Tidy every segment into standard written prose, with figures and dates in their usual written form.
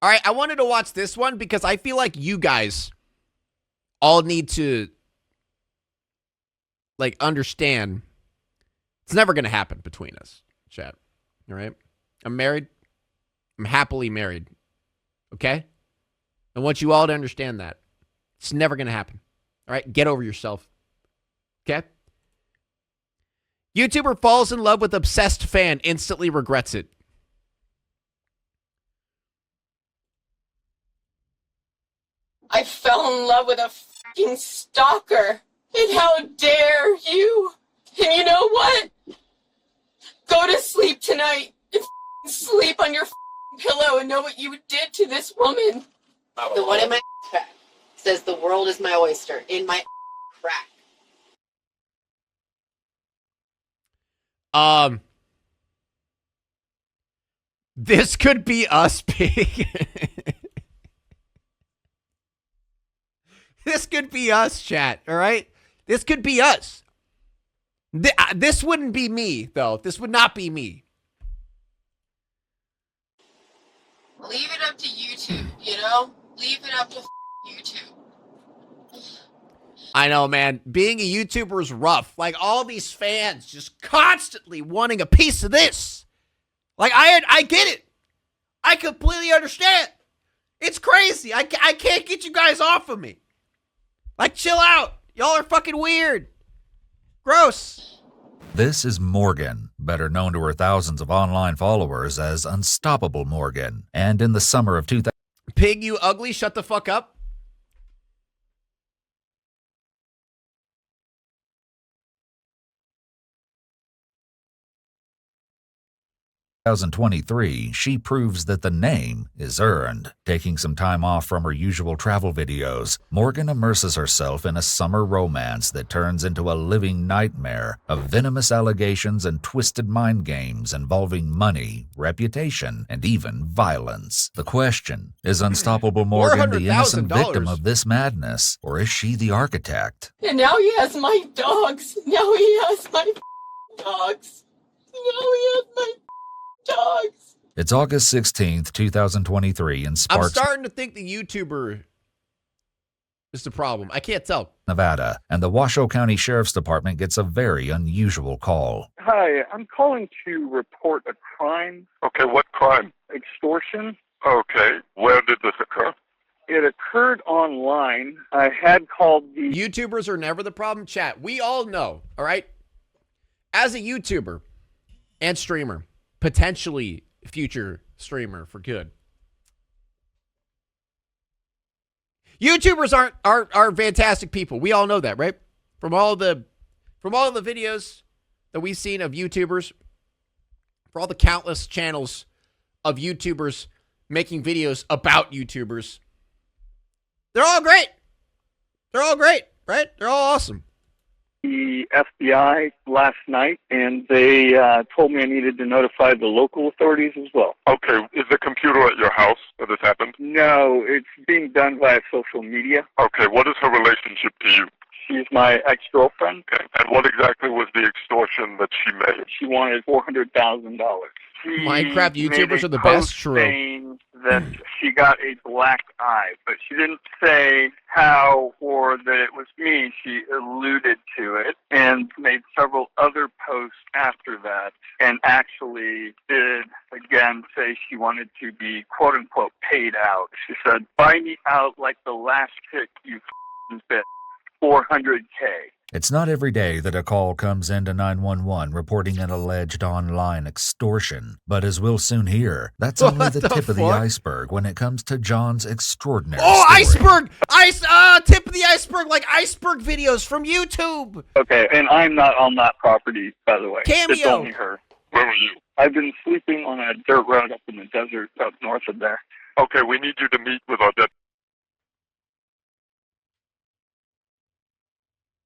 All right, I wanted to watch this one because I feel like you guys all need to, like, understand it's never going to happen between us, chat. All right? I'm married. I'm happily married. Okay? I want you all to understand that. It's never going to happen. All right? Get over yourself. Okay? YouTuber falls in love with obsessed fan, instantly regrets it. I fell in love with a fucking stalker. And how dare you? And you know what? Go to sleep tonight and sleep on your pillow and know what you did to this woman. The one in my crack says the world is my oyster in my crack. This could be us, Pig. This could be us, chat, all right? This could be us. This wouldn't be me, though. This would not be me. Leave it up to YouTube, you know? Leave it up to YouTube. I know, man. Being a YouTuber is rough. Like, all these fans just constantly wanting a piece of this. Like, I get it. I completely understand. It's crazy. I can't get you guys off of me. Like, chill out. Y'all are fucking weird. Gross. This is Morgan, better known to her thousands of online followers as Unstoppable Morgan. And in the summer of 2000... Pig, you ugly. Shut the fuck up. 2023, she proves that the name is earned. Taking some time off from her usual travel videos, Morgan immerses herself in a summer romance that turns into a living nightmare of venomous allegations and twisted mind games involving money, reputation, and even violence. The question, is Unstoppable Morgan the innocent victim of this madness, or is she the architect? And now he has my dogs. Now he has my dogs. Now he has my dogs. It's August 16th, 2023 in Sparks, I'm starting to think the YouTuber is the problem. I can't tell. Nevada, and the Washoe County Sheriff's Department gets a very unusual call. Hi, I'm calling to report a crime. Okay, what crime? Extortion. Okay, where did this occur? It occurred online. I had called the... YouTubers are never the problem. Chat, we all know, all right? As a YouTuber and streamer, potentially future streamer for good, YouTubers are fantastic people. We all know that, right? From all the videos that we've seen of YouTubers, for all the countless channels of YouTubers making videos about YouTubers, they're all great. They're all great, right? They're all awesome. The FBI last night, and they told me I needed to notify the local authorities as well. Okay, is the computer at your house that this happened? No, it's being done via social media. Okay, what is her relationship to you? She's my ex-girlfriend. Okay, and what exactly was the extortion that she made? She wanted $400,000. Minecraft YouTubers are the best. True. Saying that she got a black eye, but she didn't say how or that it was me. She alluded to it and made several other posts after that, and actually did again say she wanted to be quote unquote paid out. She said, "Buy me out like the last chick you bit, $400K." It's not every day that a call comes into 911 reporting an alleged online extortion, but as we'll soon hear, that's only the tip of the iceberg when it comes to John's extraordinary story. Iceberg! Tip of the iceberg, like iceberg videos from YouTube. Okay, and I'm not on that property, by the way. Cameo. It's only her. Where were you? I've been sleeping on a dirt road up in the desert up north of there. Okay, we need you to meet with our deputy.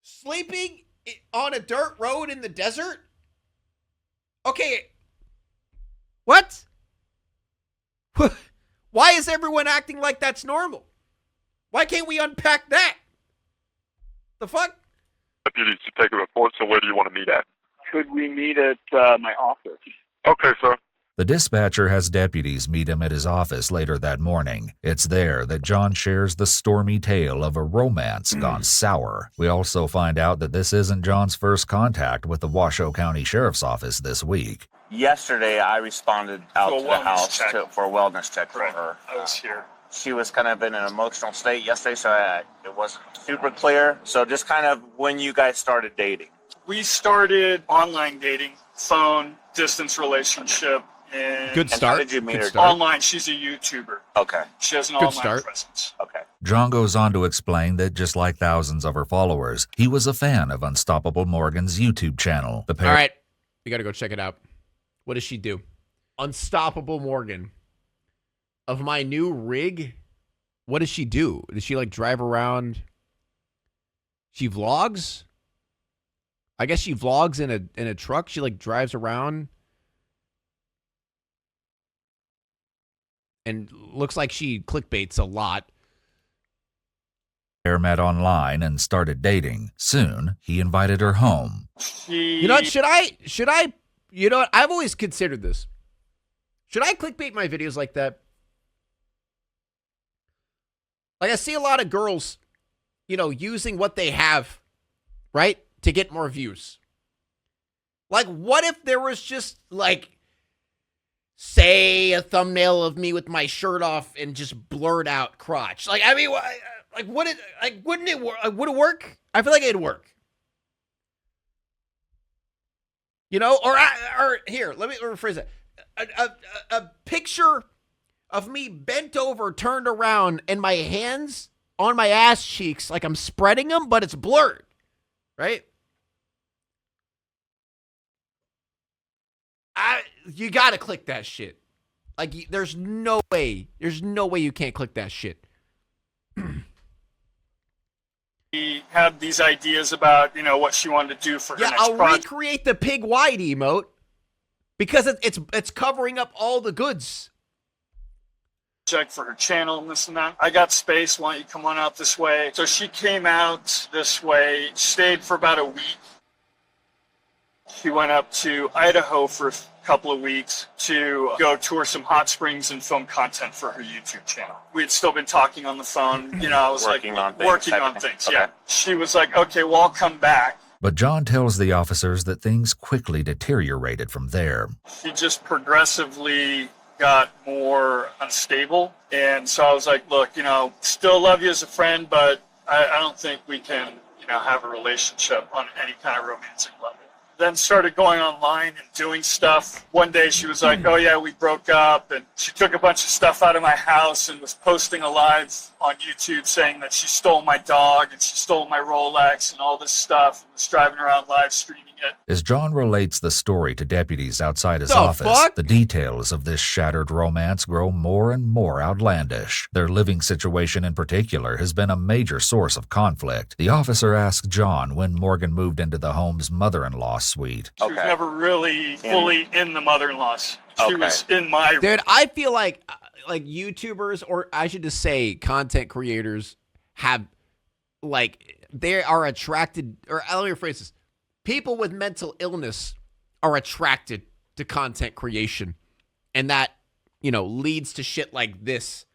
Sleeping on a dirt road in the desert? Okay. What? Why is everyone acting like that's normal? Why can't we unpack that? The fuck? Deputies to take a report, so where do you want to meet at? Could we meet at my office? Okay, sir. The dispatcher has deputies meet him at his office later that morning. It's there that John shares the stormy tale of a romance gone sour. We also find out that this isn't John's first contact with the Washoe County Sheriff's Office this week. Yesterday, I responded out to the house for a wellness check for her. I was here. She was kind of in an emotional state yesterday, so it wasn't super clear. So just kind of when you guys started dating. We started online dating, phone, distance relationship, and Good start. How did you meet Good her? start. online. She's a YouTuber. Okay. She has an Good online start. presence. Okay. John goes on to explain that just like thousands of her followers, he was a fan of Unstoppable Morgan's YouTube channel. The pair All right. You got to go check it out. What does she do? Unstoppable Morgan. Of my new rig, what does she do? Does she like drive around? She vlogs? I guess she vlogs in a truck. She like drives around. And looks like she clickbaits a lot. pair met online and started dating. Soon, he invited her home. You know what? Should I, you know what? I've always considered this. Should I clickbait my videos like that? Like, I see a lot of girls, you know, using what they have, right, to get more views. Like, what if there was just, like, say, a thumbnail of me with my shirt off and just blurred out crotch? Like, I mean, like, wouldn't it work? Would it work? I feel like it'd work. You know, or here, let me rephrase it. A picture of me bent over, turned around, and my hands on my ass cheeks like I'm spreading them, but it's blurred, right? You gotta click that shit. Like, there's no way you can't click that shit. She had these ideas about, you know, what she wanted to do for her next I'll project. recreate the pig wide emote because it's covering up all the goods. For her channel and this and that. I got space, why don't you come on out this way? So she came out this way, stayed for about a week. She went up to Idaho for a couple of weeks to go tour some hot springs and film content for her YouTube channel. We had still been talking on the phone, you know, I was working on things. Okay. Yeah. She was like, okay, well, I'll come back. But John tells the officers that things quickly deteriorated from there. She just progressively got more unstable. And so I was like, look, you know, still love you as a friend, but I don't think we can, you know, have a relationship on any kind of romantic level. Then started going online and doing stuff. One day she was like, oh yeah, we broke up, and she took a bunch of stuff out of my house and was posting a live on YouTube saying that she stole my dog and she stole my Rolex and all this stuff and was driving around live streaming it. As John relates the story to deputies outside his office, the details of this shattered romance grow more and more outlandish. Their living situation in particular has been a major source of conflict. The officer asked John when Morgan moved into the home's mother-in-law suite. She was never really fully in the mother-in-law's. She was in my... Dude, I feel like YouTubers, or I should just say content creators, have, like, they are attracted, or let me rephrase this. People with mental illness are attracted to content creation. And that, you know, leads to shit like this.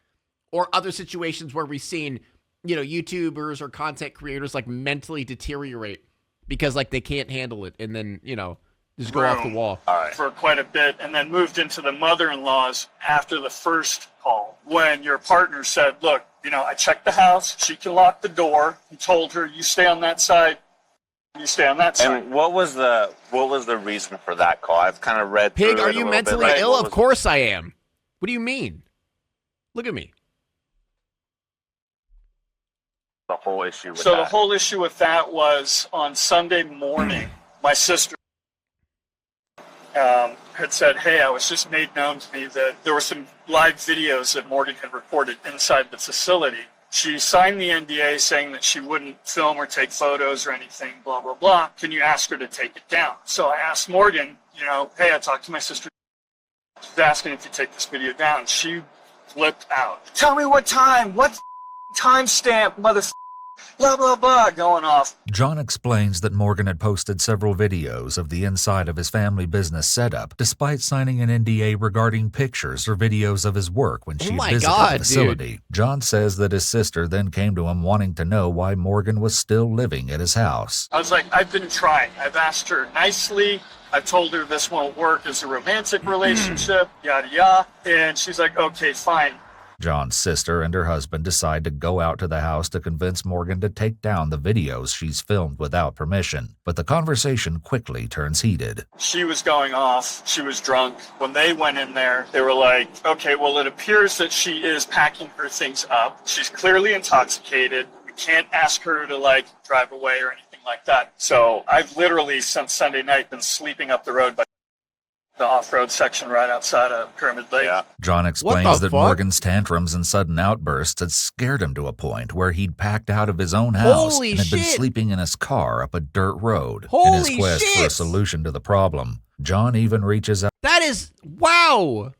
Or other situations where we've seen, you know, YouTubers or content creators, like, mentally deteriorate because, like, they can't handle it. And then, you know, just go off the wall. For quite a bit, and then moved into the mother-in-law's after the first call, when your partner said, look, you know, I checked the house, she can lock the door. You told her, you stay on that side, you stay on that side. And what was the reason for that call? I've kind of read Pig, through are it a you little mentally bit. ill? Of course I am. What do you mean? Look at me. The whole issue with So that. the whole issue with that was on Sunday morning, my sister had said, hey, I was just made known to me that there were some live videos that Morgan had recorded inside the facility. She signed the NDA saying that she wouldn't film or take photos or anything, blah, blah, blah. Can you ask her to take it down? So I asked Morgan, you know, hey, I talked to my sister. She's asking if you take this video down. She flipped out. Tell me what time. What timestamp, mother. blah, blah, blah, going off. John explains that Morgan had posted several videos of the inside of his family business setup, despite signing an NDA regarding pictures or videos of his work when she my visited God, the facility. John says that his sister then came to him wanting to know why Morgan was still living at his house. I was like, I've been trying. I've asked her nicely. I've told her this won't work as a romantic relationship, yada, yada. And she's like, okay, fine. John's sister and her husband decide to go out to the house to convince Morgan to take down the videos she's filmed without permission. But the conversation quickly turns heated. She was going off. She was drunk. When they went in there, they were like, okay, well, it appears that she is packing her things up. She's clearly intoxicated. We can't ask her to, like, drive away or anything like that. So I've literally, since Sunday night, been sleeping up the road by the off-road section right outside of Pyramid Lake. Yeah. John explains that fuck? Morgan's tantrums and sudden outbursts had scared him to a point where he'd packed out of his own house Holy and had been shit. sleeping in his car up a dirt road. In Holy his quest for a shit. solution to the problem, John even reaches out That is, wow.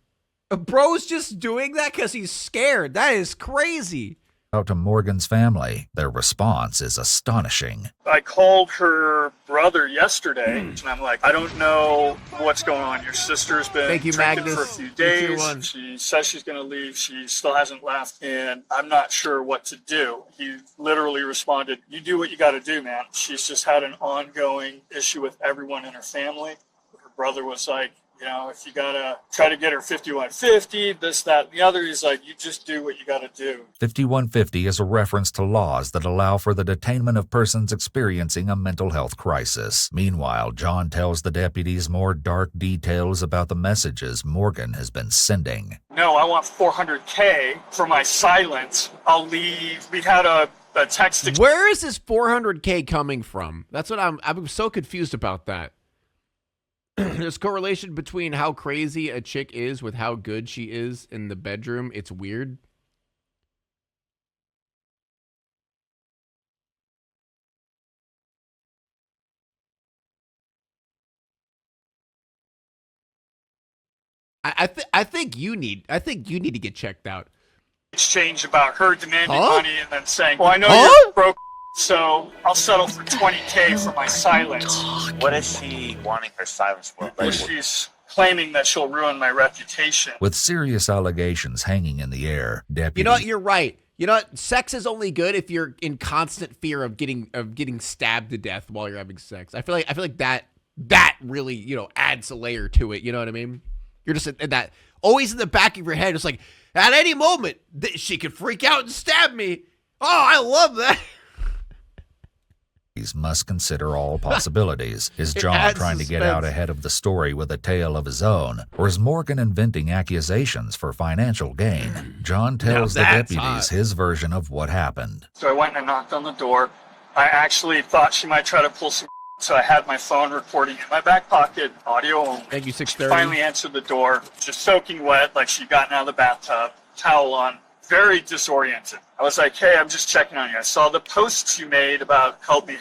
A bro's just doing that because he's scared. That is crazy. to Morgan's family. Their response is astonishing. I called her brother yesterday, and I'm like, I don't know what's going on. Your sister's been Thank you, drinking Magnus. for a few 321. days. She says she's going to leave. She still hasn't left, and I'm not sure what to do. He literally responded, you do what you got to do, man. She's just had an ongoing issue with everyone in her family. Her brother was like, you know, if you got to try to get her 5150, this, that, and the other, he's like, you just do what you got to do. 5150 is a reference to laws that allow for the detainment of persons experiencing a mental health crisis. Meanwhile, John tells the deputies more dark details about the messages Morgan has been sending. No, I want $400K for my silence. I'll leave. We had a text. Where is this 400K coming from? That's what I'm so confused about that. There's correlation between how crazy a chick is with how good she is in the bedroom. It's weird. I think you need to get checked out. Exchange about her demanding Huh? money and then saying, well, I know Huh? you're broke, so I'll settle for $20K for my silence. What is she wanting her silence for? Like, She's claiming that she'll ruin my reputation. With serious allegations hanging in the air, deputies... You know what? You're right. You know what? Sex is only good if you're in constant fear of getting stabbed to death while you're having sex. I feel like that really, adds a layer to it. You know what I mean? You're just in that always in the back of your head. It's like at any moment she could freak out and stab me. Oh, I love that. must consider all possibilities. Is It John adds trying to get suspense. out ahead of the story with a tale of his own? Or is Morgan inventing accusations for financial gain? John tells the that's deputies hot. his version of what happened. So I went and I knocked on the door. I actually thought she might try to pull some, so I had my phone recording in my back pocket, audio only. Thank you, She 630. finally answered the door, just soaking wet, like she'd gotten out of the bathtub, towel on, very disoriented. I was like, hey, I'm just checking on you. I saw the posts you made about help me,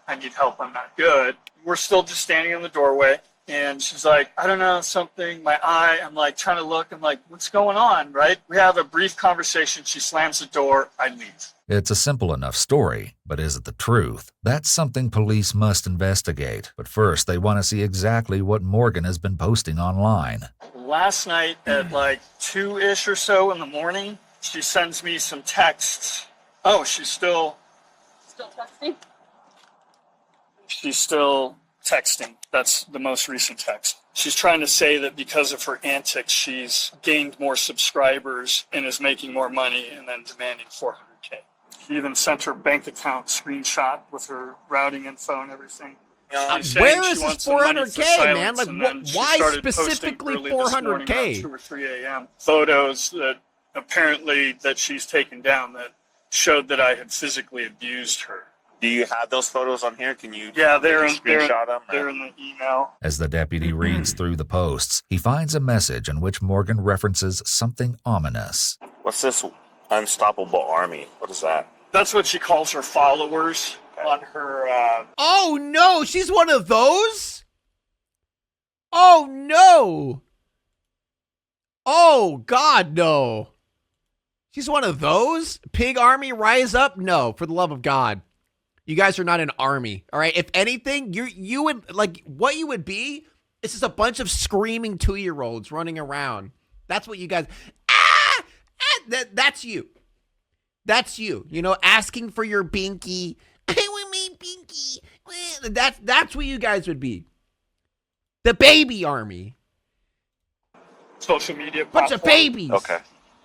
I need help, I'm not good. We're still just standing in the doorway, and she's like, I don't know, something, my eye, I'm like trying to look, I'm like, what's going on, right? We have a brief conversation, she slams the door, I leave. It's a simple enough story, but is it the truth? That's something police must investigate. But first, they want to see exactly what Morgan has been posting online. Last night at like 2-ish or so in the morning, she sends me some texts. Oh, she's still texting? She's still texting. That's the most recent text. She's trying to say that because of her antics, she's gained more subscribers and is making more money and then demanding $400K. She even sent her bank account screenshot with her routing info and everything. She's saying Where she is this wants some money for 400K, man? silence, Like, and then she why started posting specifically early this morning 400K? around 2 or 3 a.m. Photos that apparently that she's taken down that showed that I had physically abused her. do you have those photos on here? Can you Yeah, they're screenshot them? they're in the email. As the deputy reads through the posts, he finds a message in which Morgan references something ominous. What's this unstoppable army? What is that? That's what she calls her followers on her. Oh no, she's one of those? Oh no. Oh God, no. She's one of those? Pig army, rise up? No, for the love of God. You guys are not an army, all right? If anything, you would, like, what you would be is just a bunch of screaming 2-year-olds running around. That's what you guys, that's you. That's you, you know, asking for your binky. I want my binky. That's what you guys would be. The baby army. Social media Bunch platform. of babies. Okay.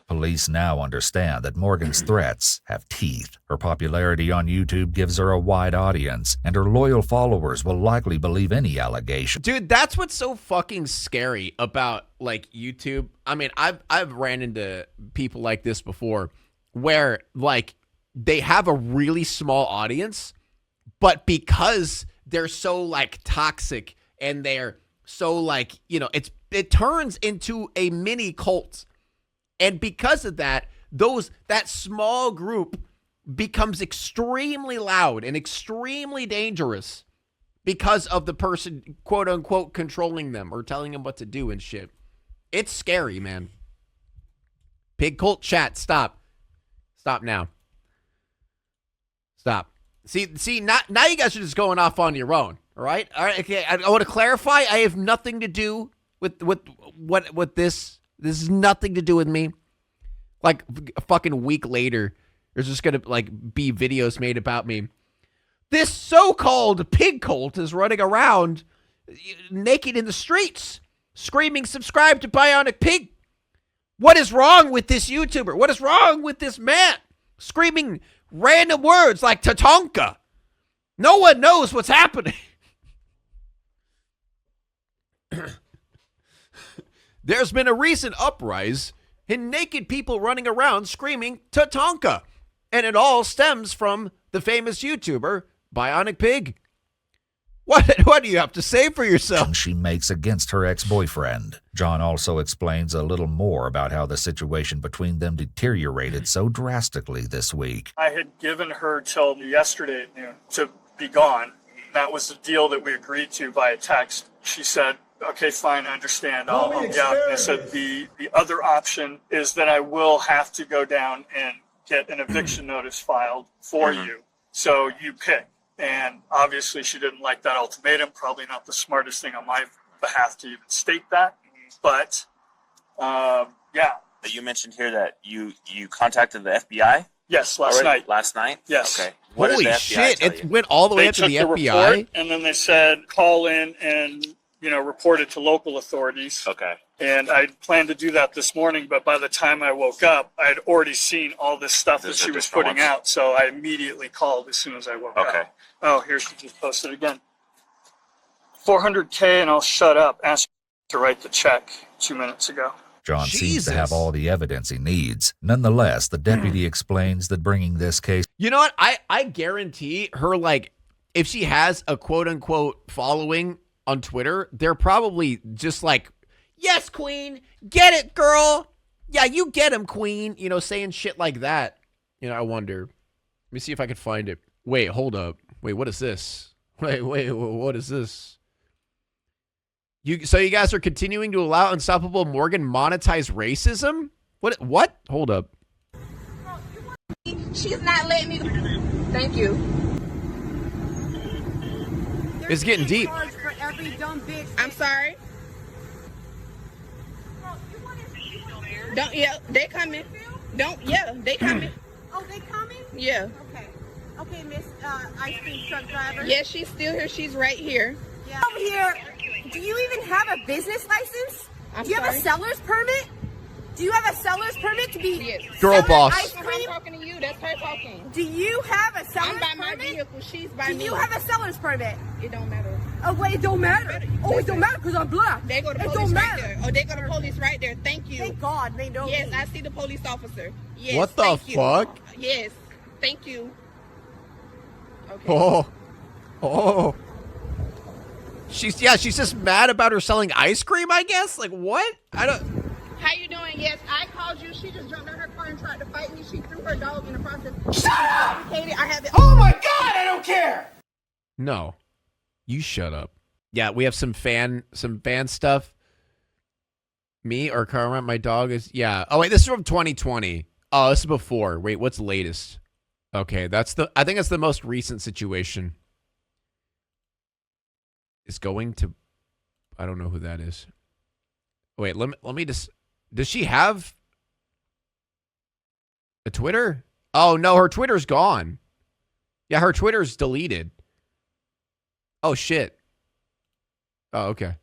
Police now understand that Morgan's threats have teeth. Her popularity on YouTube gives her a wide audience, and her loyal followers will likely believe any allegation. Dude, that's what's so fucking scary about, like, YouTube. I mean, I've ran into people like this before where, like, they have a really small audience, but because they're so, like, toxic and they're so, like, you know, it turns into a mini cult. And because of that, that small group becomes extremely loud and extremely dangerous because of the person, quote unquote, controlling them or telling them what to do and shit. It's scary, man. Pig cult chat, stop. Stop now. Stop. See, now you guys are just going off on your own. All right? All right, okay. I want to clarify. I have nothing to do with this. This has nothing to do with me. Like, a fucking week later, there's just gonna, like, be videos made about me. This so-called pig cult is running around naked in the streets, screaming, subscribe to Bionic Pig. What is wrong with this YouTuber? What is wrong with this man? Screaming random words like Tatanka. No one knows what's happening. There's been a recent uprise in naked people running around screaming Tatanka, and it all stems from the famous YouTuber Bionic Pig. What do you have to say for yourself? She makes against her ex-boyfriend. John also explains a little more about how the situation between them deteriorated so drastically this week. I had given her till yesterday at noon to be gone. That was the deal that we agreed to via text. She said, okay, fine, I understand. I'll be out. And I said, the other option is that I will have to go down and get an eviction notice filed for you. So you pick. And obviously she didn't like that ultimatum. Probably not the smartest thing on my behalf to even state that. But, yeah. But you mentioned here that you contacted the FBI? Yes, last night. Last night? Yes. Okay. What Holy did the FBI shit, tell it you? went all the way They up to took the the FBI? report, and then they said, call in and, report it to local authorities. Okay. And I planned to do that this morning, but by the time I woke up, I had already seen all this stuff that Those she are was different putting ones? out. So I immediately called as soon as I woke Okay. up. Oh, here she just posted again. 400K and I'll shut up. Ask to write the check 2 minutes ago. John seems to Jesus. have all the evidence he needs. Nonetheless, the deputy explains that bringing this case You know what? I guarantee her, like, if she has a quote-unquote following on Twitter, they're probably just like, yes, queen, get it, girl. Yeah, you get him, queen. You know, saying shit like that. You know, I wonder. Let me see if I can find it. Wait, hold up. Wait, what is this? Wait, what is this? So you guys are continuing to allow Unstoppable Morgan monetize racism? What? Hold up. She's not letting me. Thank you. It's getting deep. For every dumb bitch. I'm sorry. Don't, yeah, they coming. They coming. Oh, they coming? Yeah. Okay, Miss Ice Cream Truck Driver. Yeah, she's still here. She's right here. Yeah. Over here, do you even have a business license? Do you have a seller's permit? Do you have a seller's permit to be Girl selling boss. ice I'm cream? talking to you. That's her talking. Do you have a seller's I'm by my permit? vehicle. She's by Do me. you have a seller's permit? It don't matter. Oh, wait, it don't matter. Oh, it don't matter because I'm black. They go to It police don't right matter. there. Oh, they go to police right there. Thank you. Thank God they know Yes, me. I see the police officer. Yes. What the thank you. fuck? Yes. Thank you. Okay. Oh. She's just mad about her selling ice cream, I guess? Like, what? I don't... How you doing? Yes, I called you. She just jumped in her car and tried to fight me. She threw her dog in the process. Shut up! Katie, I have it. Oh my God, I don't care! No. You shut up. Yeah, we have some fan stuff. Me or Karma, my dog is... Yeah. Oh, wait, this is from 2020. Oh, this is before. Wait, what's latest? Okay, I think it's the most recent situation. Is going to, I don't know who that is. Wait, let me just, does she have a Twitter? Oh no, her Twitter's gone. Yeah, her Twitter's deleted. Oh shit. Oh, okay.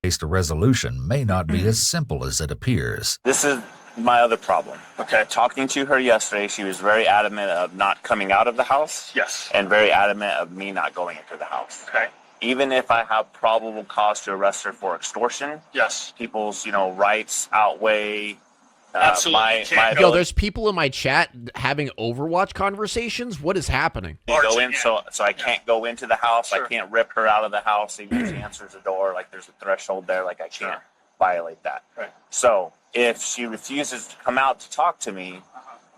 A resolution may not be as simple as it appears. This is my other problem. Okay. Talking to her yesterday, she was very adamant of not coming out of the house. Yes. And very adamant of me not going into the house. Okay. Even if I have probable cause to arrest her for extortion, Yes. people's, rights outweigh Absolutely. Yo, there's people in my chat having Overwatch conversations. What is happening? Go in, so I can't go into the house. Sure. I can't rip her out of the house even if she answers the door. Like there's a threshold there. Like I can't violate that. Right. So if she refuses to come out to talk to me,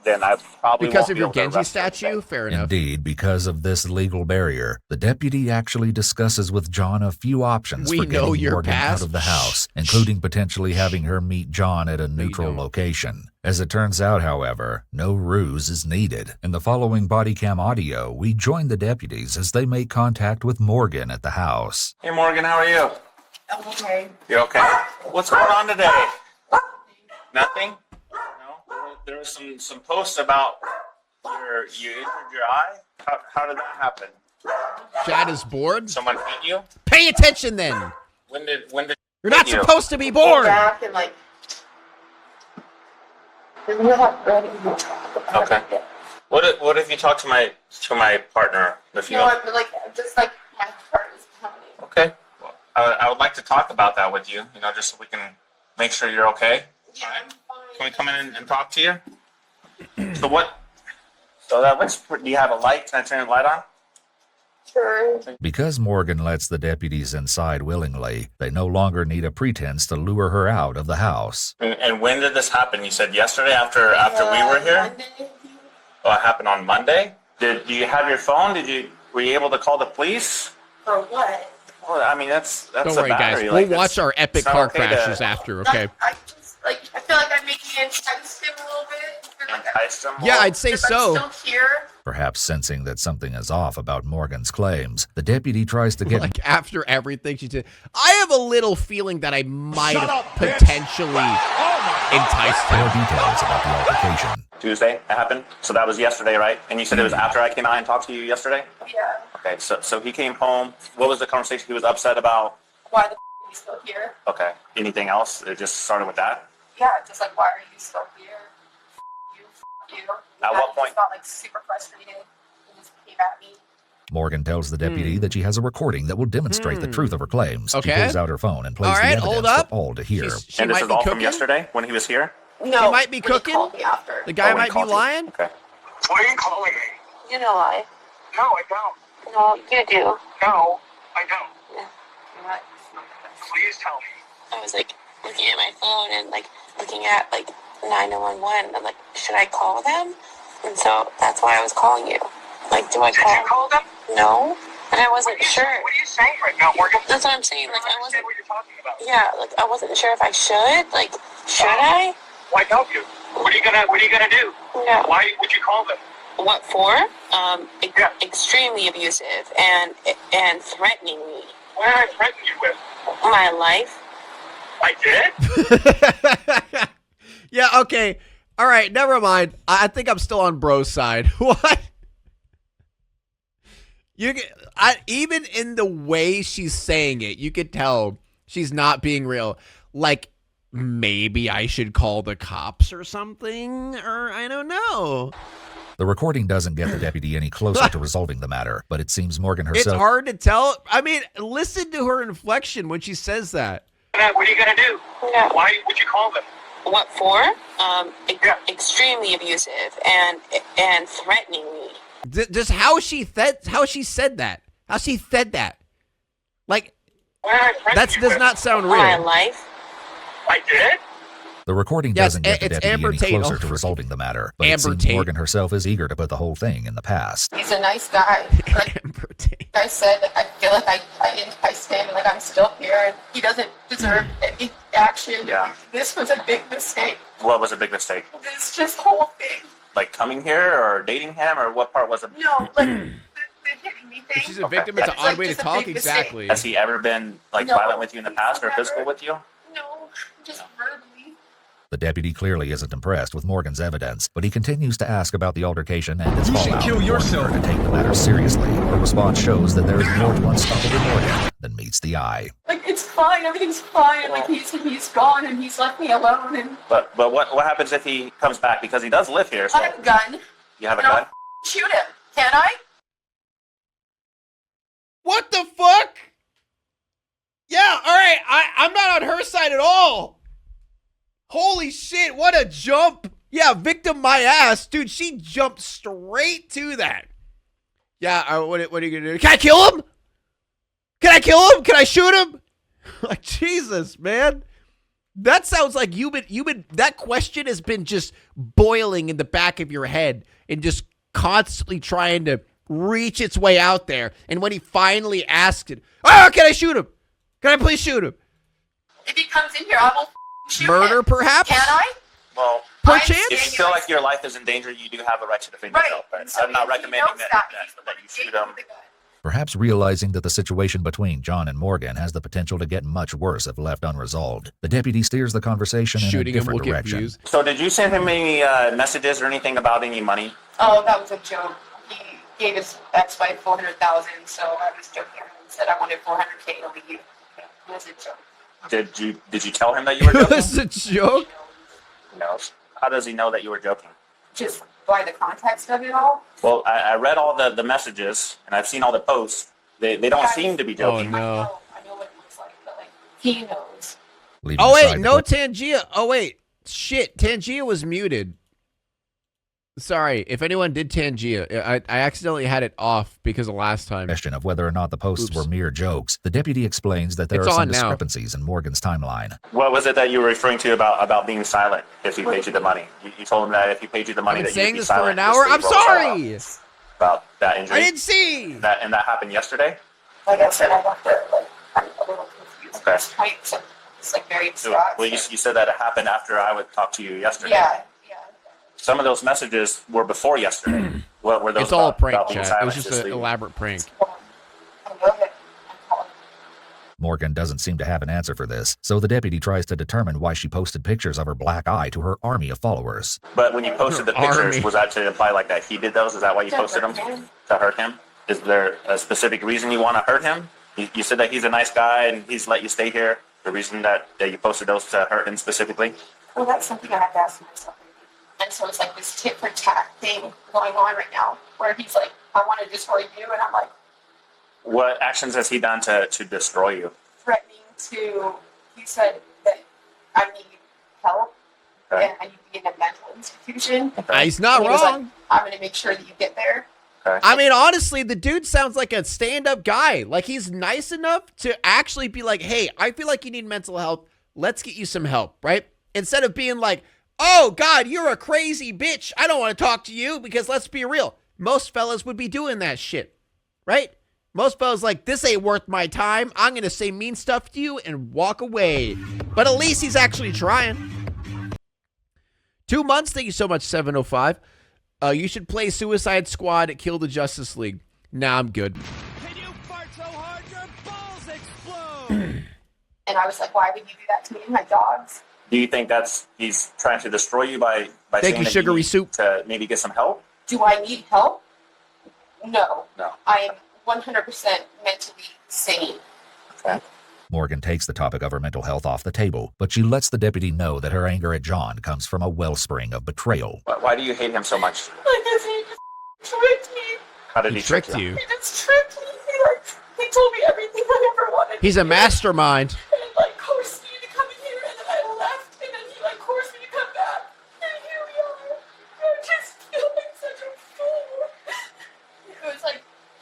then I probably Because won't of be your able to Genji arrest her statue? today. Fair enough. Indeed, because of this legal barrier, the deputy actually discusses with John a few options We for know getting your Morgan past. out of the house, including potentially having her meet John at a neutral don't. location. As it turns out, however, no ruse is needed. In the following body cam audio, we join the deputies as they make contact with Morgan at the house. Hey Morgan, how are you? I'm okay. You okay? What's going on today? Nothing? No? There was some posts about you injured your eye. How did that happen? Chat is bored. Someone hit you? Pay attention then. When did You're not you? supposed to be bored. Back and like, we're not ready. Okay. What if you talk to my partner? If you No, don't- I'm like, just like my heart is pounding. Okay. Well, I would like to talk about that with you. Just so we can make sure you're okay. Yeah, I'm fine. Can we come in and talk to you? So that looks pretty. Do you have a light? Can I turn the light on? Sure. Because Morgan lets the deputies inside willingly, they no longer need a pretense to lure her out of the house. And when did this happen? You said yesterday after we were here? Monday. Oh, it happened on Monday? Do you have your phone? Were you able to call the police? For what? Well, I mean, that's Don't a worry, battery. guys. Like, We'll watch our epic it's not car okay to crashes after, okay? I just, like, I feel like I'm making it entice him a little bit. I feel like entice them. Yeah, I'd say I'm so. still here. Perhaps sensing that something is off about Morgan's claims, the deputy tries to get Like after everything she did, I have a little feeling that I might have potentially enticed more him. details about the altercation. Tuesday it happened? So that was yesterday, right? And you said it was after I came out and talked to you yesterday? Yeah. Okay, so he came home. What was the conversation he was upset about? Why the you still here? Okay. Anything else? It just started with that? Yeah, just like, why are you still here? You. At what point? Just got like super frustrated and just came at me. Morgan tells the deputy that she has a recording that will demonstrate the truth of her claims. Okay. She pulls out her phone and plays All right, the hold evidence up. for all to hear. She And this might is be all cooking. from yesterday when he was here? No. He might be when he cooking. called me after. The guy Oh, when might he be called you. lying. Okay. Why are you calling me? You know I. No, I don't. No, you do. No, I don't. What? Please tell me. I was like looking at my phone and like looking at like 911. I'm like, should I call them? And so that's why I was calling you. Like, do I Did call? you call them? No, and I wasn't What sure. are you saying right now, Morgan? That's what I'm saying. I Like, I don't wasn't. understand what you're talking about. Yeah, like I wasn't sure if I should. Like, should I? Why don't you? What are you gonna do? No. Why would you call them? What for? Yeah. Extremely abusive and threatening me. What did I threaten you with? My life. I did? Yeah, okay. All right, never mind. I think I'm still on bro's side. What? Even in the way she's saying it, you could tell she's not being real. Like, maybe I should call the cops or something, or I don't know. The recording doesn't get the deputy any closer to resolving the matter, but it seems Morgan It's herself hard to tell. I mean, listen to her inflection when she says that. What are you gonna do? Yeah. Why would you call them? What for? Yeah. Extremely abusive and threatening me. Just how she said that. How she said that. Like, What did I threaten that you does with? not sound My real. life. I did? The recording Yes, doesn't get the it's deputy Amber any Tate. closer Oh, to freaking resolving the matter, but it Amber seems Tate. Morgan herself is eager to put the whole thing in the past. He's a nice guy. Like Amber Tate. I said, I feel like I stand like I'm still here, and he doesn't deserve any action. Yeah. This was a big mistake. What was a big mistake? This just whole thing. Like coming here or dating him, or what part was it? No, like the hitting me thing. If she's a victim, it's an It's odd like way to just a talk. big mistake. Exactly. Has he ever been like No. violent with you in the past or physical with you? No, just verbally. The deputy clearly isn't impressed with Morgan's evidence, but he continues to ask about the altercation and its You should fallout, kill warning yourself. her to take the matter seriously. Her response shows that there is more to unstoppable Morgan than meets the eye. Like it's fine, everything's fine. Like he's gone and he's left me alone. And But what happens if he comes back, because he does live here? So I have a gun. you have a And I'll gun. shoot him. Can I? What the fuck? Yeah, all right. I'm not on her side at all. Holy shit, what a jump. Yeah, victim my ass. Dude, she jumped straight to that. Yeah, what are you going to do? Can I kill him? Can I kill him? Can I shoot him? Like, Jesus, man. That sounds like that question has been just boiling in the back of your head and just constantly trying to reach its way out there. And when he finally asked it, oh, can I shoot him? Can I please shoot him? If he comes in here, I will shoot Murder, him. perhaps? Can I? Well, Perchance? if you feel like your life is in danger, you do have a right to defend yourself. Right. But So I'm not if he recommending knows that you shoot him. Perhaps realizing that the situation between John and Morgan has the potential to get much worse if left unresolved, the deputy steers the conversation in a Shooting him will different get direction. views. So did you send him any messages or anything about any money? Oh, that was a joke. He gave his ex-wife $400,000, so I was joking and said I wanted $400K to leave. It was a joke. Did you tell him that you were It joking? was a joke? No. How does he know that you were joking? Just by the context of it all. Well, I read all the messages and I've seen all the posts. They don't seem to be joking. Oh, no. I know what it looks like, but like he knows. Leaving Oh, wait, aside the no que- Tangia. Oh, wait. Shit, Tangia was muted. Sorry, if anyone did Tangia, I accidentally had it off because of last time. question of whether or not the posts Oops. were mere jokes, the deputy explains that there It's are some on now. discrepancies in Morgan's timeline. What was it that you were referring to about being silent if he paid you the money? You told him that if he paid you the money I've been that you'd saying be this for silent. an hour. I'm Just leave sorry. About that injury. I didn't see. And that happened yesterday? Like I said, I left it like I'm a little confused. Okay. It's tight, so it's like very So, distraught. well, you said that it happened after I would talk to you yesterday. Yeah. Some of those messages were before yesterday. What were those? It's all a about prank, being chat. It silent? was just an leave? elaborate prank. I'll go ahead and call him. Morgan doesn't seem to have an answer for this, so the deputy tries to determine why she posted pictures of her black eye to her army of followers. But when you posted the pictures, Army. was that to imply like that he did those? Is that why you posted them? To hurt him? Is there a specific reason you want to hurt him? You said that he's a nice guy and he's let you stay here. The reason that you posted those to hurt him specifically? Well, that's something I have to ask myself. And so it's like this tit for tat thing going on right now, where he's like, I want to destroy you, and I'm like What actions has he done to destroy you? threatening to. He said that I need help Okay. and I need to be in a mental institution. He's not And he was like, wrong. I'm going to make sure that you get there. I mean, honestly, the dude sounds like a stand-up guy. Like, he's nice enough to actually be like, hey, I feel like you need mental health. Let's get you some help, right? Instead of being like, oh, God, you're a crazy bitch. I don't want to talk to you, because let's be real. Most fellas would be doing that shit, right? Most fellas like, this ain't worth my time. I'm going to say mean stuff to you and walk away. But at least he's actually trying. 2 months. Thank you so much, 705. You should play Suicide Squad, Kill the Justice League. Nah, I'm good. Can you fart so hard your balls explode? And I was like, why would you do that to me and my dogs? Do you think he's trying to destroy you by Thank saying you, that sugary need soup. to maybe get some help? Do I need help? No. No. I am 100% mentally sane. Okay. Morgan takes the topic of her mental health off the table, but she lets the deputy know that her anger at John comes from a wellspring of betrayal. Why do you hate him so much? Because he just tricked me. How did He he tricked trick you. He just tricked me. He told me everything I ever wanted. He's a mastermind. And like coerced me to come in here, and then I left, and then he like coerced me to come back. And here we are. I just feel like such a fool.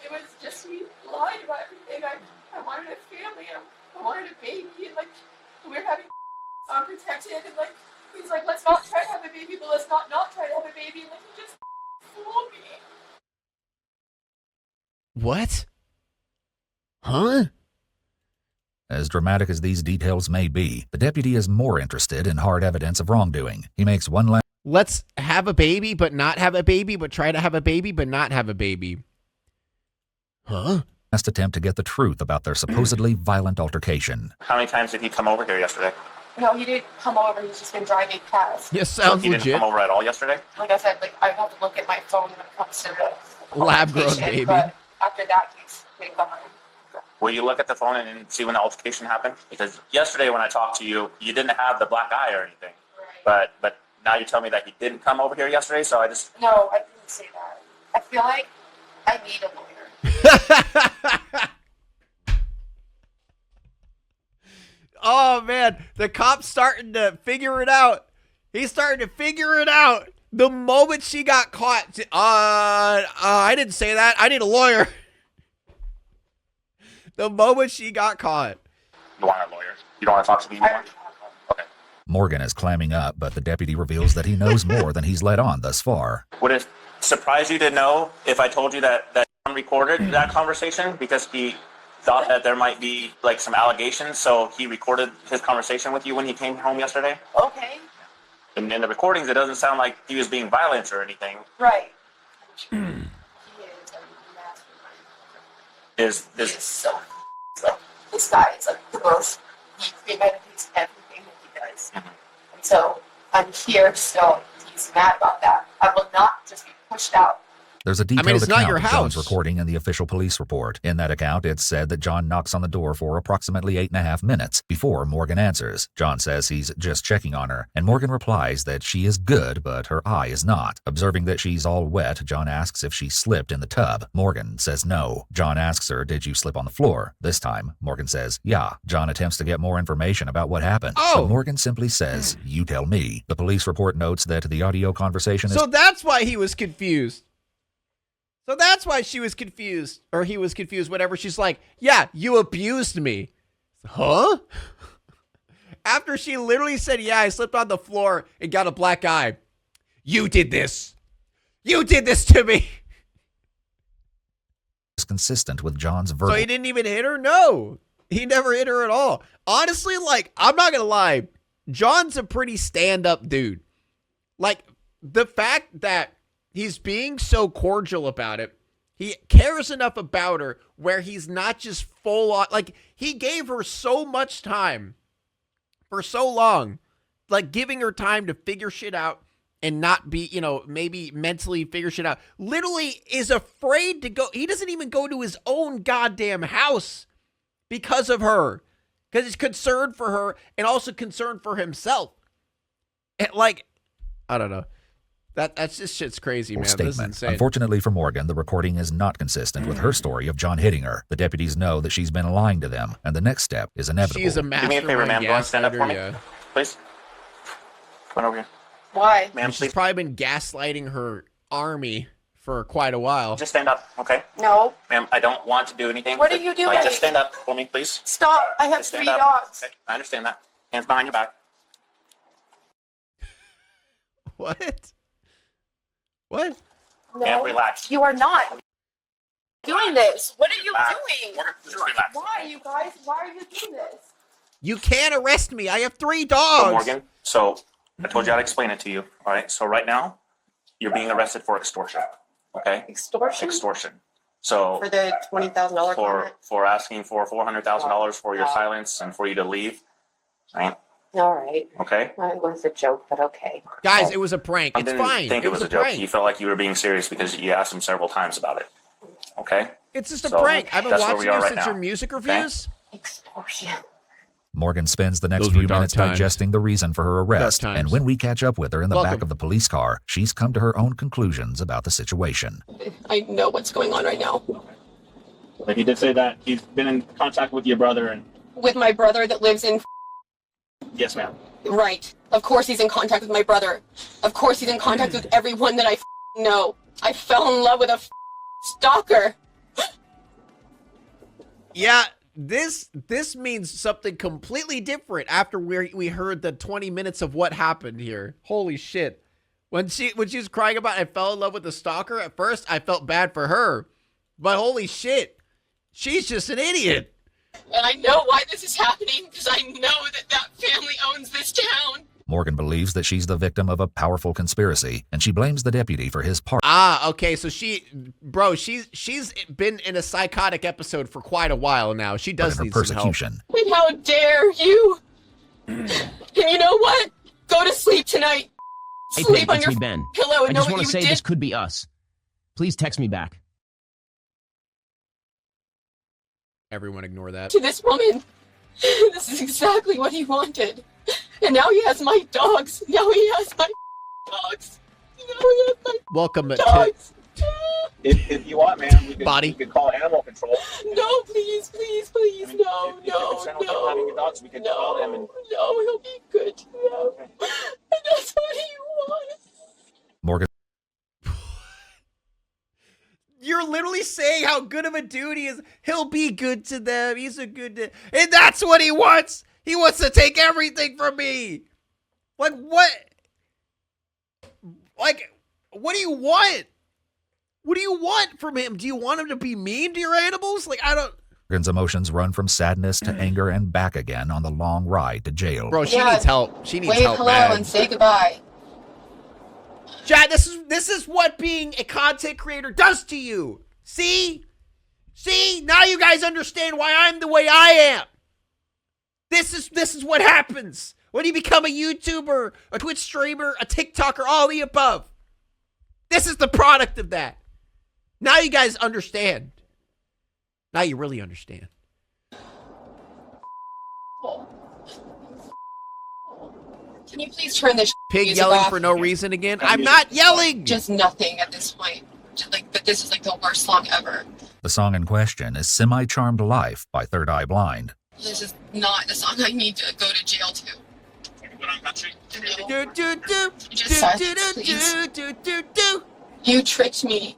It was just me lying about everything. I wanted a family. I wanted a baby, and like we were having unprotected, and like baby, like you just fooled me. What? Huh? As dramatic as these details may be, the deputy is more interested in hard evidence of wrongdoing. He makes one last Let's have a baby, but not have a baby, but try to have a baby, but not have a baby. Huh? attempt to get the truth about their supposedly violent altercation. How many times did he come over here yesterday? No, he didn't come over. He's just been driving past. Yes, sounds He legit. didn't come over at all yesterday? Like I said, like I have to look at my phone when it comes to the Lab-grown altercation, baby. But after that, he's been gone. Will you look at the phone and see when the altercation happened? Because yesterday when I talked to you, you didn't have the black eye or anything. Right. But now you tell me that he didn't come over here yesterday, so I just... No, I didn't say that. I feel like I need a lawyer. Oh, man. The cop's starting to figure it out. He's starting to figure it out. The moment she got caught. I didn't say that. I need a lawyer. The moment she got caught. You want a lawyer? You don't want to talk to me anymore? Okay. Morgan is clamming up, but the deputy reveals that he knows more than he's let on thus far. Would it surprise you to know if I told you that John recorded that conversation because he thought that there might be like some allegations, so he recorded his conversation with you when he came home yesterday? Okay. And in the recordings, it doesn't sound like he was being violent or anything. Right. He Is is so like this guy is like the most. He premeditates everything that he does, and so I'm here. So he's mad about that. I will not just be pushed out. There's a detailed it's not account your of John's house. recording in the official police report. In that account, it's said that John knocks on the door for approximately 8.5 minutes before Morgan answers. John says he's just checking on her, and Morgan replies that she is good, but her eye is not. Observing that she's all wet, John asks if she slipped in the tub. Morgan says no. John asks her, "Did you slip on the floor?" This time, Morgan says, "Yeah." John attempts to get more information about what happened, but Morgan simply says, "You tell me." The police report notes that the audio conversation is... So that's why he was confused. So that's why she was confused, or he was confused, whatever. She's like, yeah, you abused me. Huh? After she literally said, yeah, I slipped on the floor and got a black eye. You did this. You did this to me. is consistent with John's So verbal... he didn't even hit her? No. He never hit her at all. Honestly, like, I'm not going to lie. John's a pretty stand-up dude. Like, the fact that he's being so cordial about it. He cares enough about her where he's not just full on. Like, he gave her so much time for so long. Like, giving her time to figure shit out and not be, maybe mentally figure shit out. Literally is afraid to go. He doesn't even go to his own goddamn house because of her. Because he's concerned for her and also concerned for himself. And, like, I don't know. That's just shit's crazy, man. This is insane. Unfortunately for Morgan, the recording is not consistent with her story of John hitting her. The deputies know that she's been lying to them, and the next step is inevitable. She's a Do me a favor, ma'am. mastermind Go and stand up for me, gaslighter, yeah. please. Come on over here. Why? Ma'am, She's please. probably been gaslighting her army for quite a while. Just stand up, okay? No. Ma'am, I don't want to do anything. What are you doing? Just stand up for me, please. Stop! I have Just stand 3 up. dogs. Okay, I understand that. Hands behind your back. What? What? No. And relax. You are not doing this. What are you Relax. doing? Morgan, just relax. Why, you guys? Why are you doing this? You can't arrest me. I have 3 So, dogs. Morgan, so I told you I'd explain it to you. All right. So right now, you're being arrested for extortion. Okay. Extortion? Extortion. So For the $20,000 comment? for asking for $400,000 for your silence and for you to leave. Right. All right. Okay. It was a joke, but okay. Guys, it was a prank. I It's didn't fine. think it was a joke. prank. You felt like you were being serious because you asked him several times about it. Okay. It's just a So, prank. I've been that's where watching we are you right since now. your music reviews. Extortion. Morgan spends the next Those few were dark minutes times. digesting the reason for her arrest, Dark times. and when we catch up with her in the back Welcome. of the police car, she's come to her own conclusions about the situation. I know what's going on right now. But he did say that he's been in contact with your brother and. With my brother that lives in... Yes, ma'am. Right. Of course he's in contact with my brother. Of course he's in contact with everyone that I know. I fell in love with a stalker. Yeah, this means something completely different after we heard the 20 minutes of what happened here. Holy shit. When she was crying about I fell in love with the stalker, at first I felt bad for her. But holy shit, she's just an idiot. And I know why this is happening because I know that family owns this town. Morgan believes that she's the victim of a powerful conspiracy, and she blames the deputy for his part. Ah, okay, so she's been in a psychotic episode for quite a while now. She does need some help. Persecution. And how dare you? And you know what? Go to sleep tonight. Hey, Sleep Pig, on it's your me, Ben. pillow and I know just what want you to say did. this could be us. Please text me back. Everyone ignore that. To this woman. This is exactly what he wanted. And now he has my dogs. Now he has my dogs. Now he has my Welcome to dogs. If you want, man, we Body. could call animal control. No, please, please, please, I mean, no, if you're concerned with him having your dogs, we could call them and... No, he'll be good. No. And that's what he wants. Morgan. You're literally saying how good of a dude he is. He'll be good to them. He's a good dude. And that's what he wants. He wants to take everything from me. Like, what? Like, what do you want? What do you want from him? Do you want him to be mean to your animals? Like, I don't... Morgan's emotions run from sadness to anger and back again on the long ride to jail. Bro, she needs help. She needs Wave help hello bad. and say goodbye. Chad, this is what being a content creator does to you. See? See? Now you guys understand why I'm the way I am. This is what happens when you become a YouTuber, a Twitch streamer, a TikToker, all the above. This is the product of that. Now you guys understand. Now you really understand. Can you please turn this Pig music yelling off? for no reason again? I'm not yelling! Just nothing at this point. Just like, but this is like the worst song ever. The song in question is Semi-Charmed Life by Third Eye Blind. This is not the song I need to go to jail to. No. Just silence, please. You tricked me.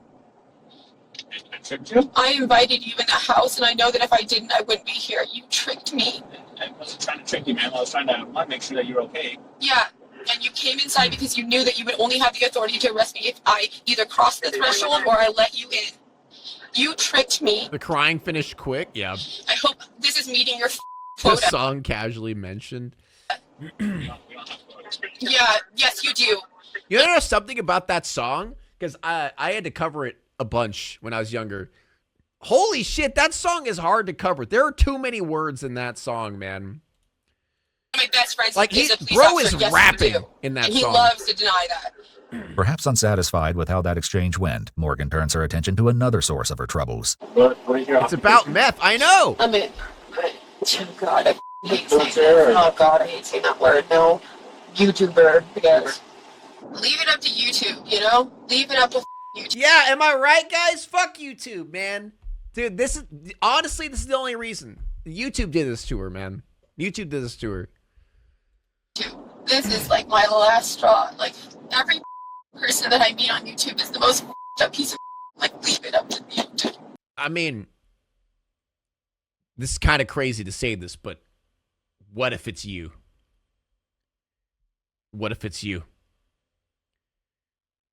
I invited you in the house, and I know that if I didn't, I wouldn't be here. You tricked me. I wasn't trying to trick you, man. I was trying to make sure that you're okay. Yeah, and you came inside because you knew that you would only have the authority to arrest me if I either crossed the threshold or I let you in. You tricked me. The crying finished quick, yeah. I hope this is meeting your The quota. song casually mentioned. Yeah, yes, you do. You know something about that song? Because I had to cover it a bunch when I was younger. Holy shit, that song is hard to cover. There are too many words in that song, man. My best friend's Like, is a police bro officer. is Yes, you rapping do. in that and he song. loves to deny that. Perhaps unsatisfied with how that exchange went, Morgan turns her attention to another source of her troubles. It's about meth, I know. I'm in. Oh God, I hate saying that. Oh God, I hate saying that word. No, YouTuber, I guess. Leave it up to YouTube, you know? Leave it up to YouTube. Yeah, am I right, guys? Fuck YouTube, man. Dude, this is, honestly, this is the only reason. YouTube did this to her, man. YouTube did this to her. This is like my last straw. Like, every person that I meet on YouTube is the most up piece of like, leave it up to YouTube. I mean, this is kind of crazy to say this, but what if it's you? What if it's you?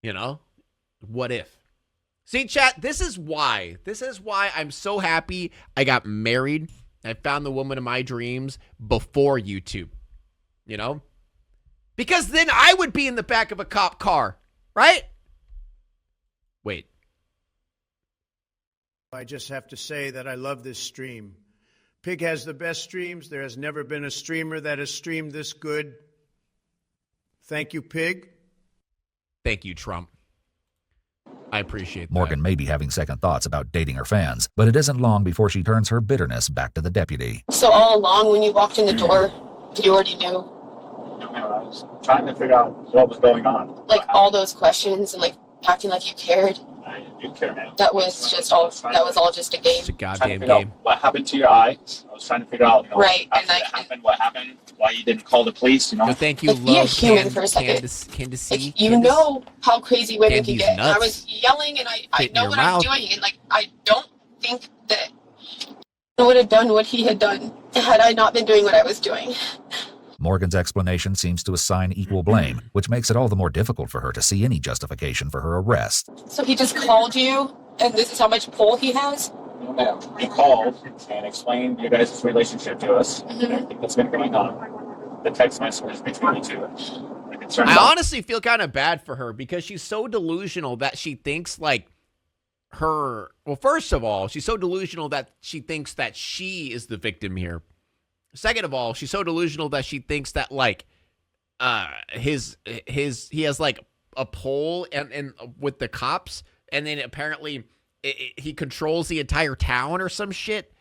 You know? What if? See, chat, this is why I'm so happy I got married. I found the woman of my dreams before YouTube. You know? Because then I would be in the back of a cop car, right? Wait. I just have to say that I love this stream. Pig has the best streams. There has never been a streamer that has streamed this good. Thank you, Pig. Thank you, Trump. I appreciate that. Morgan may be having second thoughts about dating her fans, but it isn't long before she turns her bitterness back to the deputy. So all along when you walked in the door, you already knew? I was trying to figure out what was going on. Like all those questions and like acting like you cared? I do care, man. That was just all, that was all just a game. It's a Trying to goddamn figure out game. what happened to your eye. I was trying to figure out, Right, and after that happened, what happened, why you didn't call the police, No, thank you, Like, be a love. human for a second. Candace, Like, you know how crazy women can Candy's get. And I nuts. was yelling and I Fit in know your what mouth. I'm doing. And like, I don't think that I would have done what he had done had I not been doing what I was doing. Morgan's explanation seems to assign equal blame, which makes it all the more difficult for her to see any justification for her arrest. So he just called you, and this is how much pull he has? No, ma'am. He called and explained your guys' relationship to us. Everything that's been going on. The text messages between you two. I honestly feel kind of bad for her because she's so delusional that she thinks like her. Well, first of all, she's so delusional that she thinks that she is the victim here. Second of all, she's so delusional that she thinks that like he has like a poll and with the cops, and then apparently he controls the entire town or some shit.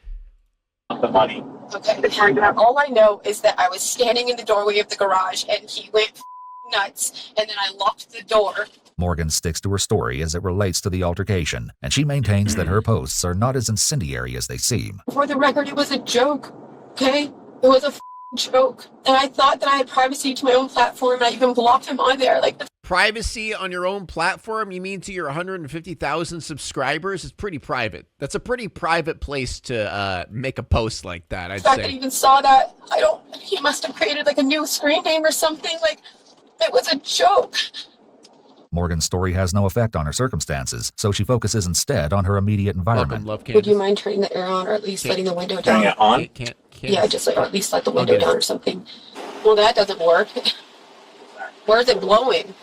The money. Okay, all I know is that I was standing in the doorway of the garage and he went nuts, and then I locked the door. Morgan sticks to her story as it relates to the altercation, and she maintains that her posts are not as incendiary as they seem. For the record, it was a joke, okay? It was a joke. And I thought that I had privacy to my own platform, and I even blocked him on there. Like, privacy on your own platform? You mean to your 150,000 subscribers? It's pretty private. That's a pretty private place to make a post like that, I'd the fact say. that he even saw that, he must have created like a new screen name or something. Like, it was a joke. Morgan's story has no effect on her circumstances, so she focuses instead on her immediate environment. Would you mind turning the air on, or at least letting the window down? Turning it on? Can't. Yeah, just like, or at least let the window down or something. Well, that doesn't work. Where's it blowing?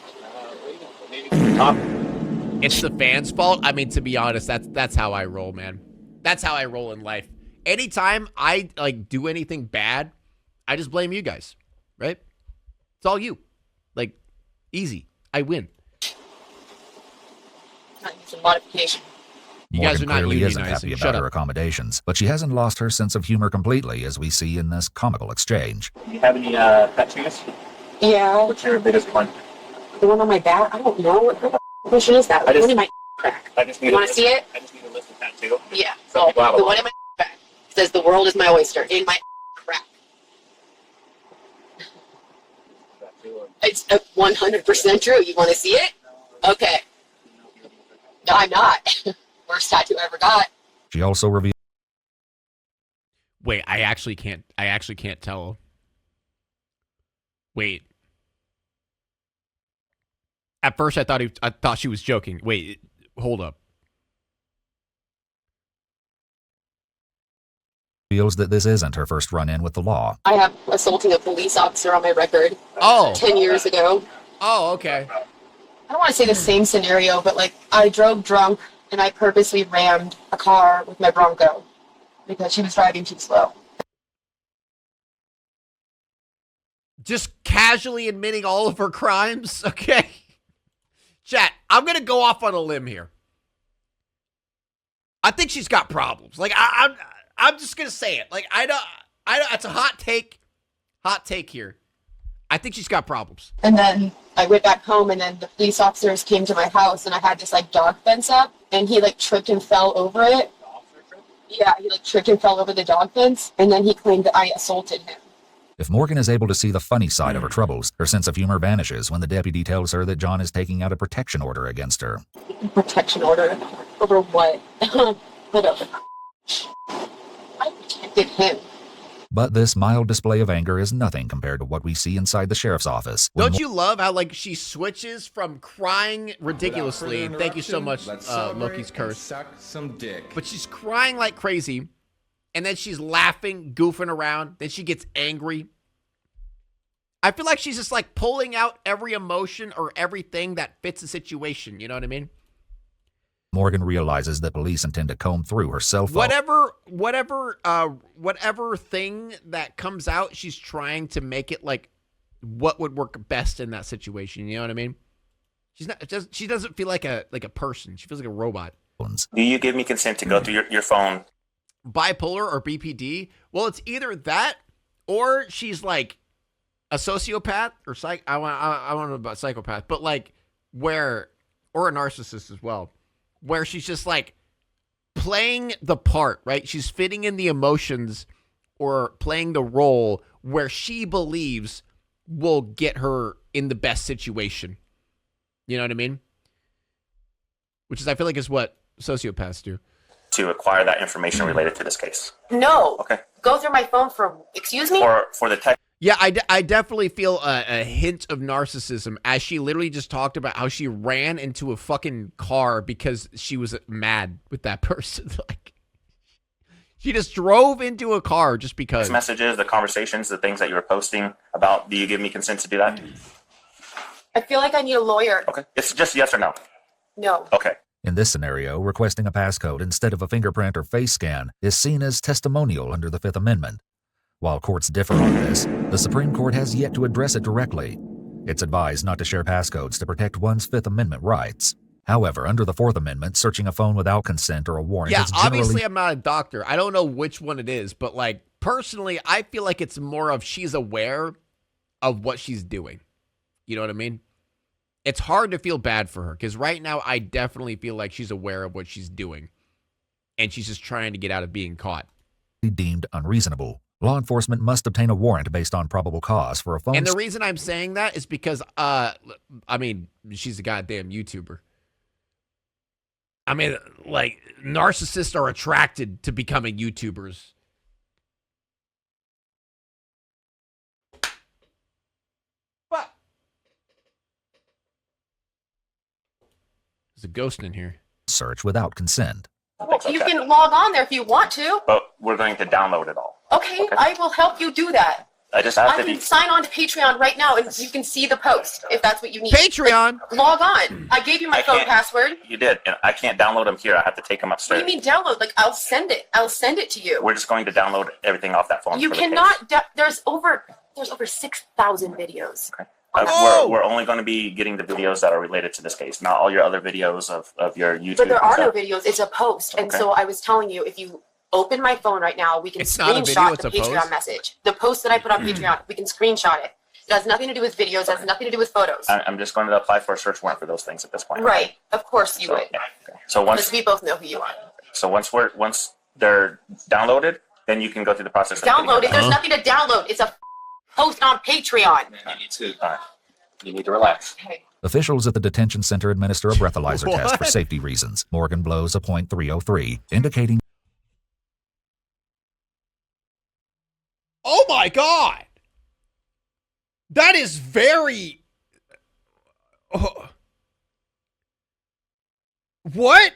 It's the fans' fault. I mean, to be honest, that's how I roll, man. That's how I roll in life. Anytime I like do anything bad, I just blame you guys, right? It's all you. Like, easy. I win. Some modification. You guys are not clearly isn't unionizing. happy Shut about her up. accommodations, but she hasn't lost her sense of humor completely, as we see in this comical exchange. Do you have any pet cheese? Yeah. What's your biggest one? The one on my back? I don't know. What the question is that? The one in my crack. You want to see it? I just need to listen to that too. Yeah. Some people have a The one in my back says the world is my oyster in my crack. It's 100% true. You want to see it? Okay. No, I'm not. Worst tattoo I ever got. She also reveals Wait, I actually can't tell. Wait. At first I thought she was joking. Wait, hold up. that this isn't her first run-in with the law. I have assaulting a police officer on my record. Oh. 10 years ago. Oh, okay. I don't want to say the same scenario, but like I drove drunk and I purposely rammed a car with my Bronco because she was driving too slow. Just casually admitting all of her crimes? Okay. Chat, I'm going to go off on a limb here. I think she's got problems. Like, I'm just going to say it. Like, I don't, it's a hot take. Hot take here. I think she's got problems. And then I went back home and then the police officers came to my house and I had this like dog fence up and he like tripped and fell over it. Yeah, he like tripped and fell over the dog fence and then he claimed that I assaulted him. If Morgan is able to see the funny side of her troubles, her sense of humor vanishes when the deputy tells her that John is taking out a protection order against her. Protection order? Over what? Whatever. I protected him. But this mild display of anger is nothing compared to what we see inside the sheriff's office. Don't you love how, like, she switches from crying ridiculously, thank you so much, Loki's curse, suck some dick. but she's crying like crazy, and then she's laughing, goofing around, then she gets angry. I feel like she's just, like, pulling out every emotion or everything that fits the situation, you know what I mean? Morgan realizes that police intend to comb through her cell phone. Whatever thing that comes out, she's trying to make it like what would work best in that situation. You know what I mean? She doesn't feel like a person. She feels like a robot. Do you give me consent to go through your phone? Bipolar or BPD? Well, it's either that or she's like a sociopath or I want to know about psychopath, but like or a narcissist as well. Where she's just like playing the part, right? She's fitting in the emotions or playing the role where she believes will get her in the best situation. You know what I mean? Which is, I feel like, is what sociopaths do. To acquire that information related to this case. No. Okay. Go through my phone for, excuse me? For the tech. Yeah, I definitely feel a hint of narcissism as she literally just talked about how she ran into a fucking car because she was mad with that person. Like, she just drove into a car just because. Messages, the conversations, the things that you were posting about, do you give me consent to do that? I feel like I need a lawyer. Okay. It's just yes or no. No. Okay. In this scenario, requesting a passcode instead of a fingerprint or face scan is seen as testimonial under the Fifth Amendment. While courts differ on this, the Supreme Court has yet to address it directly. It's advised not to share passcodes to protect one's Fifth Amendment rights. However, under the Fourth Amendment, searching a phone without consent or a warrant Yeah, is generally... obviously I'm not a doctor. I don't know which one it is, but like personally, I feel like it's more of she's aware of what she's doing. You know what I mean? It's hard to feel bad for her because right now I definitely feel like she's aware of what she's doing and she's just trying to get out of being caught. Deemed unreasonable. Law enforcement must obtain a warrant based on probable cause for a phone... And the reason I'm saying that is because, I mean, she's a goddamn YouTuber. I mean, like, narcissists are attracted to becoming YouTubers. What? There's a ghost in here. Search without consent. You can log on there if you want to. But we're going to download it all. Okay, I will help you do that. I just have I to can be... sign on to Patreon right now, and you can see the post if that's what you need. Patreon? Like, log on. I gave you my phone password. You did. And I can't download them here. I have to take them What upstairs. do you mean download? Like, I'll send it. I'll send it to you. We're just going to download everything off that phone. You for the case. cannot. There's over 6,000 videos. Okay. We're only going to be getting the videos that are related to this case, not all your other videos of your YouTube. But there are no stuff. videos. It's a post. And Okay. so I was telling you, if you open my phone right now, we can It's not a video, screenshot it's the a Patreon post? message. The post that I put on Patreon, we can screenshot it. It has nothing to do with videos. It has nothing to do with photos. I'm just going to apply for a search warrant for those things at this point. Right. Of course you would. Yeah. Okay. So once Because we both know who you are. So once they're downloaded, then you can go through the process. of Download it. getting There's nothing to download. It's a post on Patreon. You need to relax. Okay. Officials at the detention center administer a breathalyzer test for What? safety reasons. Morgan blows a .303, indicating... Oh my God. That is very... What?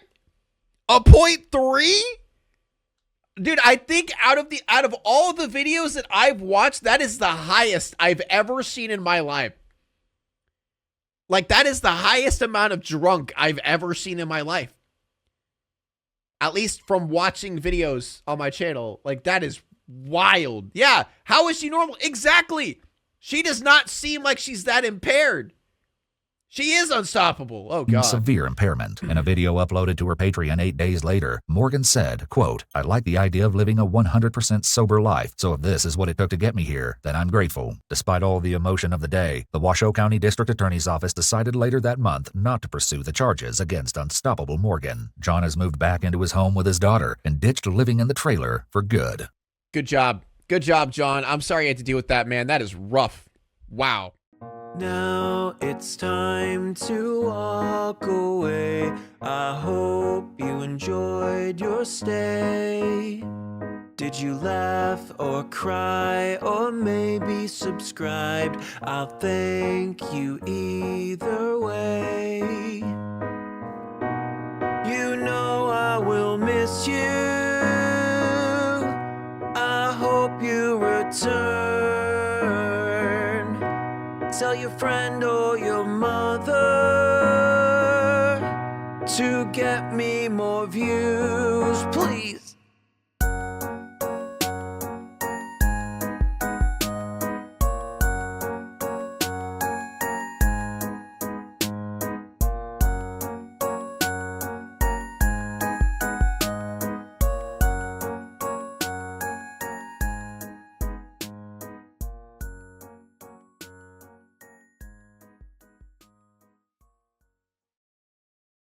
A .3? Dude, I think out of all the videos that I've watched, that is the highest I've ever seen in my life. Like, that is the highest amount of drunk I've ever seen in my life. At least from watching videos on my channel. Like, that is wild. Yeah, how is she normal? Exactly. She does not seem like she's that impaired. She is unstoppable. Oh, God. severe impairment. In a video uploaded to her Patreon 8 days later, Morgan said, quote, "I like the idea of living a 100% sober life, so if this is what it took to get me here, then I'm grateful." Despite all the emotion of the day, the Washoe County District Attorney's Office decided later that month not to pursue the charges against unstoppable Morgan. John has moved back into his home with his daughter and ditched living in the trailer for good. Good job. Good job, John. I'm sorry you had to deal with that, man. That is rough. Wow. Now it's time to walk away. I hope you enjoyed your stay. Did you laugh or cry or maybe subscribed? I'll thank you either way. You know I will miss you. I hope you return. Tell your friend or your mother to get me more views, please.